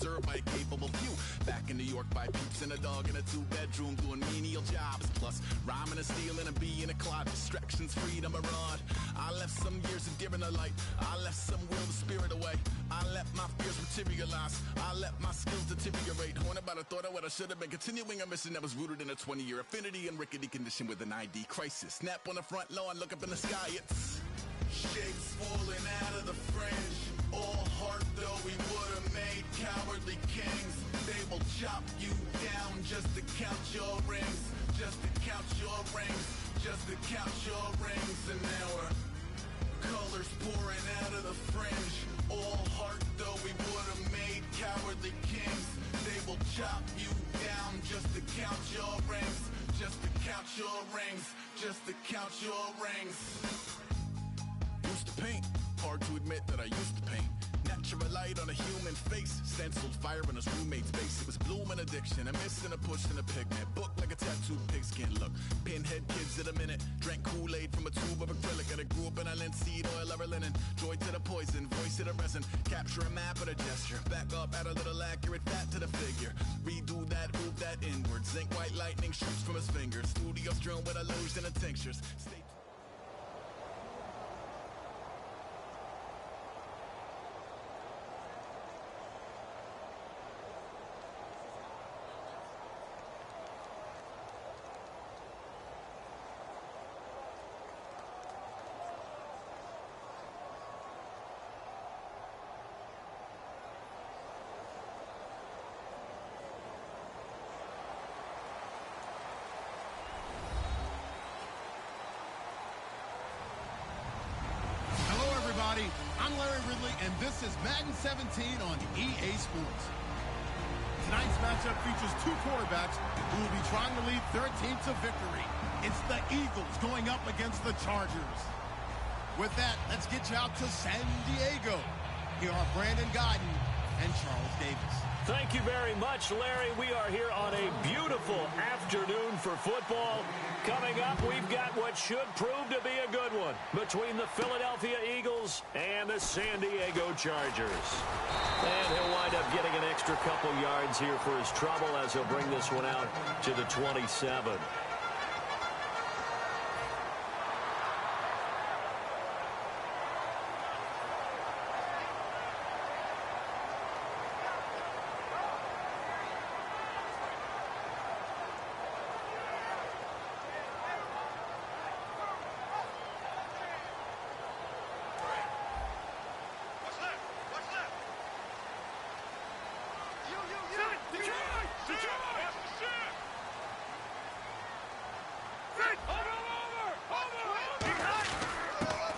served by a capable few. Back in New York by peeps and a dog in a two-bedroom doing menial jobs. Plus, rhyming and stealing, a bee in a cloud. Distractions, freedom, a rod. I left some years of giving a light. I left some will, the spirit away. I let my fears materialize. I let my skills deteriorate. Haunted by the thought of what I should have been. Continuing a mission that was rooted in a 20-year affinity and rickety condition with an ID crisis. Snap on the front lawn, look up in the sky, it's shapes falling out of the fringe. All heart though we would have made cowardly kings. They will chop you down just to count your rings. Just to count your rings. Just to count your rings. And now we're colors pouring out of the fringe. All heart though we would have made cowardly kings. They will chop you down just to count your rings. Just to count your rings. Just to count your rings. Used to paint, hard to admit that I used to paint. Natural light on a human face, stenciled fire in his roommate's face. It was blooming addiction, a miss and a push and a pigment. Book like a tattooed pigskin look. Pinhead kids in a minute, drank Kool-Aid from a tube of acrylic. And I grew up in a linseed oil ever linen. Joy to the poison, voice to the resin. Capture a map of a gesture. Back up, add a little accurate fat to the figure. Redo that, move that inward. Zinc white lightning shoots from his fingers. Studio strewn with illusion and tinctures. Stay I'm Larry Ridley, and this is Madden 17 on EA Sports. Tonight's matchup features two quarterbacks who will be trying to lead their team to victory. It's the Eagles going up against the Chargers. With that, let's get you out to San Diego. Here are Brandon Guyton and Charles Davis. Thank you very much, Larry. We are here on a beautiful afternoon for football. Coming up, we've got what should prove to be a good one between the Philadelphia Eagles and the San Diego Chargers. And he'll wind up getting an extra couple yards here for his trouble as he'll bring this one out to the 27.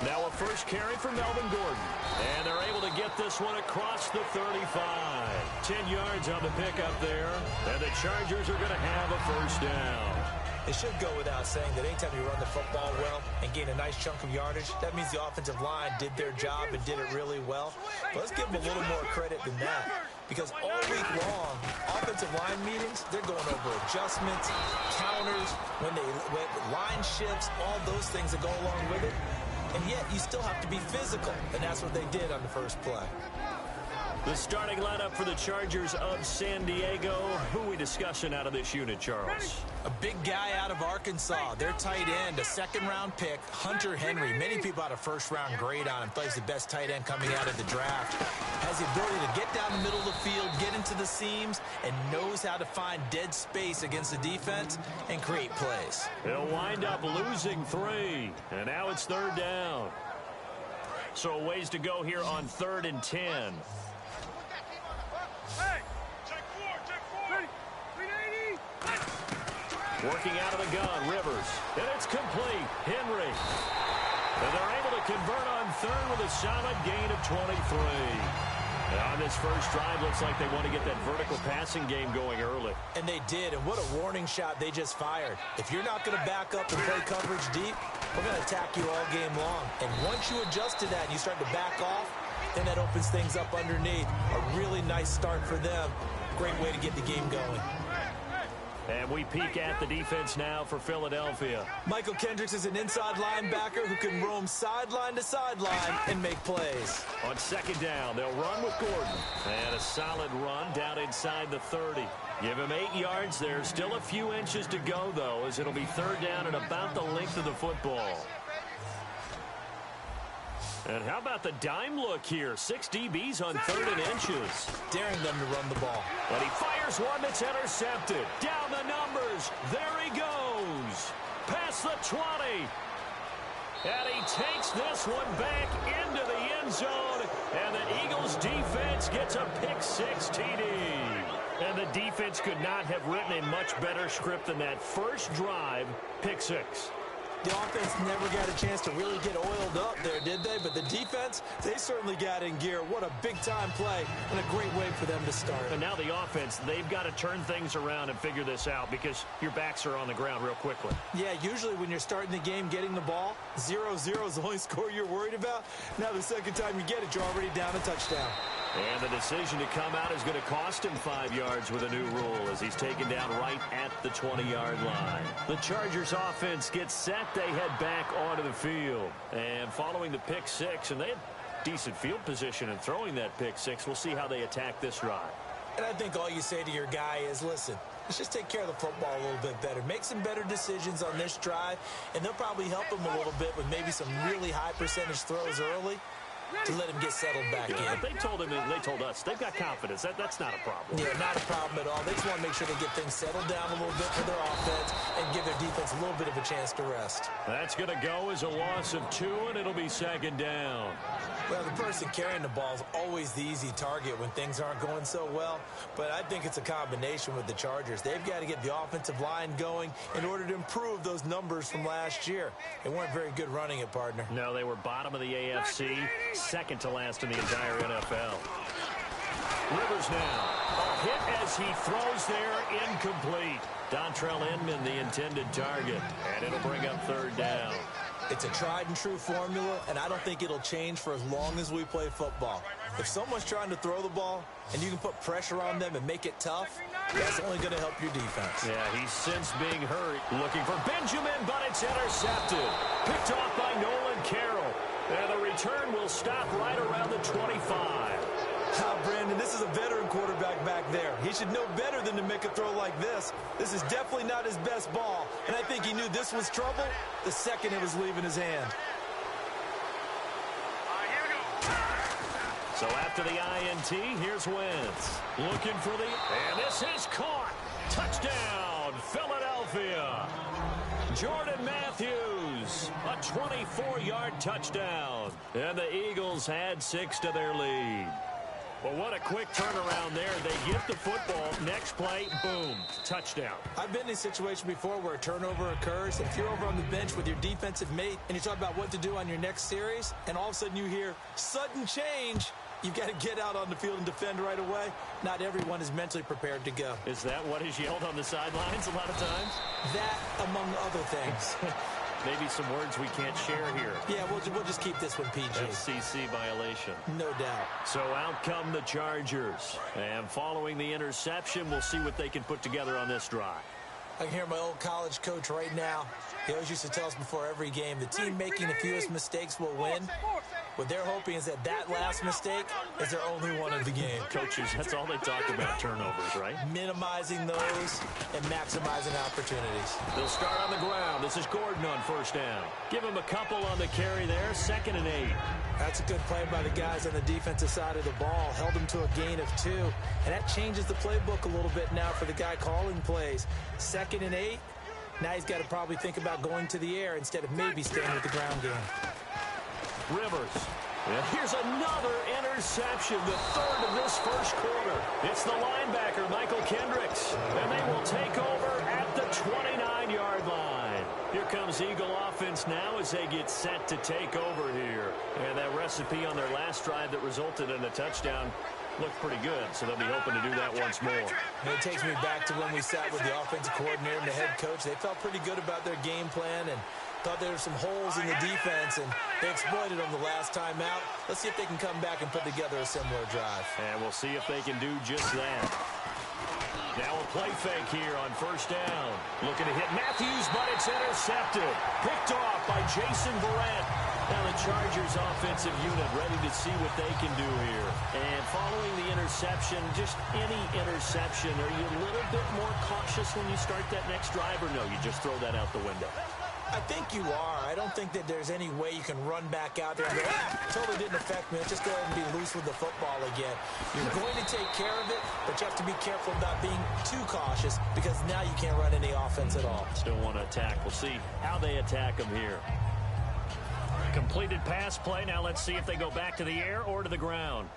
Now a first carry for Melvin Gordon. And they're able to get this one across the 35. 10 yards on the pickup there. And the Chargers are going to have a first down. It should go without saying that anytime you run the football well and gain a nice chunk of yardage, that means the offensive line did their job and did it really well. But let's give them a little more credit than that. Because all week long, offensive line meetings, they're going over adjustments, counters, when line shifts, all those things that go along with it. And yet, you still have to be physical. And that's what they did on the first play. The starting lineup for the Chargers of San Diego. Who are we discussing out of this unit, Charles? A big guy out of Arkansas. Their tight end, a second-round pick, Hunter Henry. Many people had a first-round grade on him. Thought he's the best tight end coming out of the draft. Has the ability to get down the middle of the field, get into the seams, and knows how to find dead space against the defense and create plays. He'll wind up losing 3. And now it's third down. So a ways to go here on 3rd and 10. Working out of the gun, Rivers. And it's complete. Henry. And they're able to convert on 3rd with a solid gain of 23. And on this first drive, looks like they want to get that vertical passing game going early. And they did, and what a warning shot they just fired. If you're not going to back up and play coverage deep, we're going to attack you all game long. And once you adjust to that and you start to back off, then that opens things up underneath. A really nice start for them. Great way to get the game going. And we peek at the defense now for Philadelphia. Michael Kendricks is an inside linebacker who can roam sideline to sideline and make plays. On second down, they'll run with Gordon. And a solid run down inside the 30. Give him 8 yards there. Still a few inches to go, though, as it'll be third down and about the length of the football. And how about the dime look here? 6 DBs on third and inches. Daring them to run the ball. And he fires one that's intercepted. Down the numbers. There he goes. Past the 20. And he takes this one back into the end zone. And the Eagles defense gets a pick-6 TD. And the defense could not have written a much better script than that first drive, pick-6. The offense never got a chance to really get oiled up there, did they? But the defense, they certainly got in gear. What a big-time play and a great way for them to start. And now the offense, they've got to turn things around and figure this out because your backs are on the ground real quickly. Yeah, usually when you're starting the game getting the ball, 0-0 is the only score you're worried about. Now the second time you get it, you're already down a touchdown. And the decision to come out is going to cost him 5 yards with a new rule as he's taken down right at the 20-yard line. The Chargers offense gets set. They head back onto the field. And following the pick-6, and they had decent field position in throwing that pick-6. We'll see how they attack this drive. And I think all you say to your guy is, listen, let's just take care of the football a little bit better. Make some better decisions on this drive, and they'll probably help him a little bit with maybe some really high percentage throws early to let him get settled back in. They told him, they told us, they've got confidence. That's not a problem. Yeah, not a problem at all. They just want to make sure they get things settled down a little bit for their offense and give their defense a little bit of a chance to rest. That's going to go as a loss of 2, and it'll be second down. Well, the person carrying the ball is always the easy target when things aren't going so well. But I think it's a combination with the Chargers. They've got to get the offensive line going in order to improve those numbers from last year. They weren't very good running it, partner. No, they were bottom of the AFC, second to last in the entire NFL. Rivers now. A hit as he throws there, incomplete. Dontrell Inman, the intended target. And it'll bring up third down. It's a tried-and-true formula, and I don't think it'll change for as long as we play football. If someone's trying to throw the ball and you can put pressure on them and make it tough, that's only going to help your defense. Yeah, he's since being hurt. Looking for Benjamin, but it's intercepted. Picked off by Nolan Carroll. And the return will stop right around the 25. Brandon, this is a veteran quarterback back there. He should know better than to make a throw like this. This is definitely not his best ball, and I think he knew this was trouble the second it was leaving his hand. So after the INT, here's Wentz. Looking for the... And this is caught. Touchdown, Philadelphia. Jordan Matthews, a 24-yard touchdown. And the Eagles add 6 to their lead. Well, what a quick turnaround there. They get the football. Next play, boom, touchdown. I've been in a situation before where a turnover occurs. If you're over on the bench with your defensive mate and you talk about what to do on your next series, and all of a sudden you hear sudden change, you've got to get out on the field and defend right away. Not everyone is mentally prepared to go. Is that what is yelled on the sidelines a lot of times? That, among other things. Maybe some words we can't share here. Yeah, we'll just keep this one PG. FCC violation. No doubt. So out come the Chargers. And following the interception, we'll see what they can put together on this drive. I can hear my old college coach right now. He always used to tell us before every game, the team making the fewest mistakes will win. What they're hoping is that that last mistake is their only one of the game. Coaches, that's all they talk about, turnovers, right? Minimizing those and maximizing opportunities. They'll start on the ground. This is Gordon on first down. Give him a couple on the carry there, 2nd and 8. That's a good play by the guys on the defensive side of the ball. Held them to a gain of 2. And that changes the playbook a little bit now for the guy calling plays. 2nd and 8. Now he's got to probably think about going to the air instead of maybe staying with the ground game. Rivers. And here's another interception, the 3rd of this first quarter. It's the linebacker, Michael Kendricks. And they will take over at the 29-yard line. Here comes Eagle offense now as they get set to take over here. And that recipe on their last drive that resulted in a touchdown looked pretty good, so they'll be hoping to do that once more. And it takes me back to when we sat with the offensive coordinator and the head coach. They felt pretty good about their game plan and thought there were some holes in the defense, and they exploited them the last time out. Let's see if they can come back and put together a similar drive. And we'll see if they can do just that. Now a play fake here on first down. Looking to hit Matthews, but it's intercepted. Picked off by Jason Verrett. Now the Chargers offensive unit ready to see what they can do here. And following the interception, just any interception, are you a little bit more cautious when you start that next drive, or no, you just throw that out the window? I think you are. I don't think that there's any way you can run back out there and go, totally didn't affect me. Let's just go ahead and be loose with the football again. You're going to take care of it, but you have to be careful about being too cautious because now you can't run any offense at all. Still want to attack. We'll see how they attack them here. Completed pass play. Now let's see if they go back to the air or to the ground.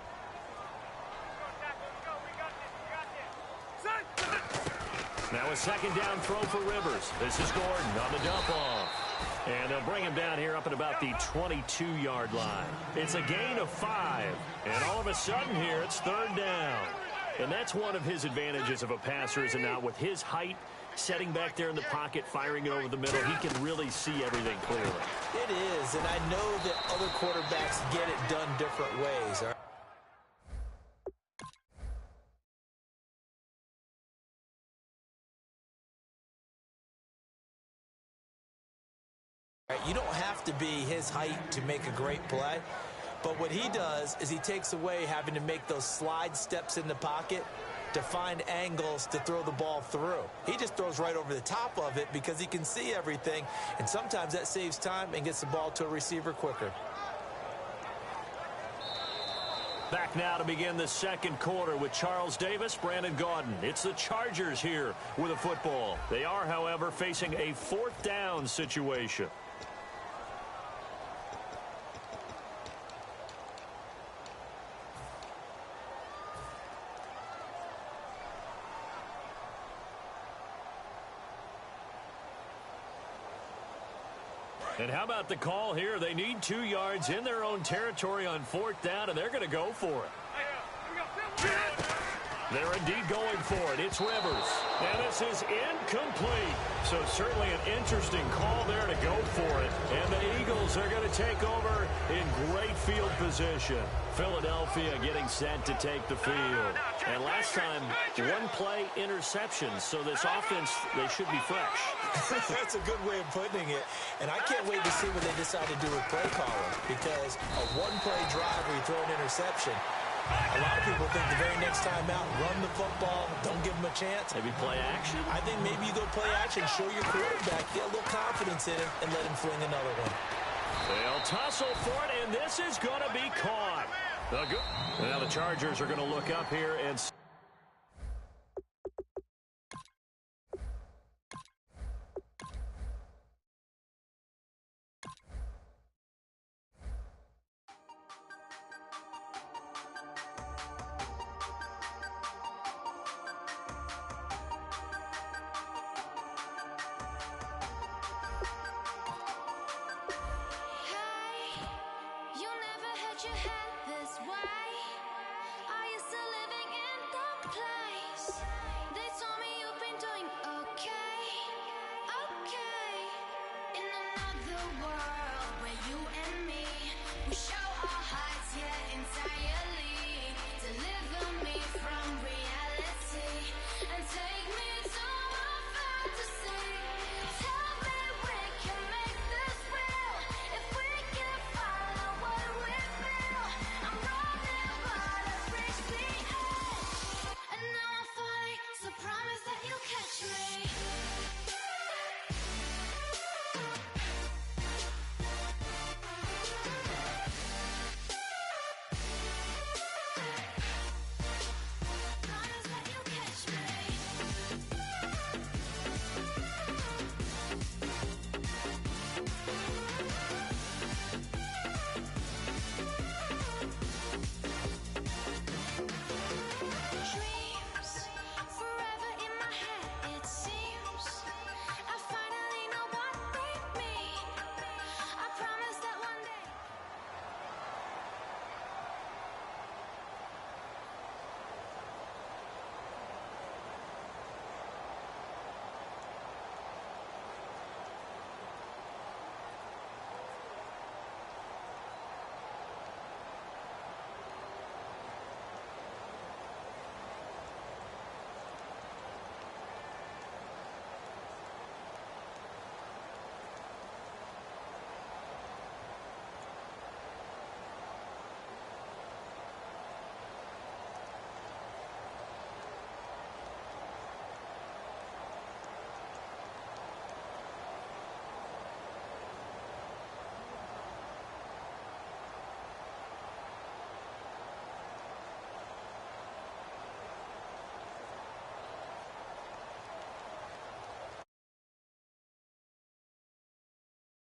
Now a second down throw for Rivers. This is Gordon on the dump off. And they'll bring him down here up at about the 22-yard line. It's a gain of 5. And all of a sudden here, it's third down. And that's one of his advantages of a passer, is now with his height, setting back there in the pocket, firing it over the middle, he can really see everything clearly. It is, and I know that other quarterbacks get it done different ways. All right? You don't have to be his height to make a great play. But what he does is he takes away having to make those slide steps in the pocket to find angles to throw the ball through. He just throws right over the top of it because he can see everything. And sometimes that saves time and gets the ball to a receiver quicker. Back now to begin the second quarter with Charles Davis, Brandon Gaudin. It's the Chargers here with a football. They are, however, facing a fourth down situation. And how about the call here? They need 2 yards in their own territory on fourth down, and they're going to go for it. They're indeed going for it. It's Rivers. And this is incomplete. So certainly an interesting call there to go for it. And the Eagles are going to take over in great field position. Philadelphia getting set to take the field. And last time, one play interception. So this offense, they should be fresh. That's a good way of putting it. And I can't wait to see what they decide to do with play calling. Because a one-play drive where you throw an interception, a lot of people think the very next time out, run the football, don't give them a chance. Maybe play action. I think maybe you go play action, show your quarterback, get a little confidence in him, and let him fling another one. They'll tussle for it, and this is going to be caught. Now the Chargers are going to look up here and... You had this way. Are you still living in the past?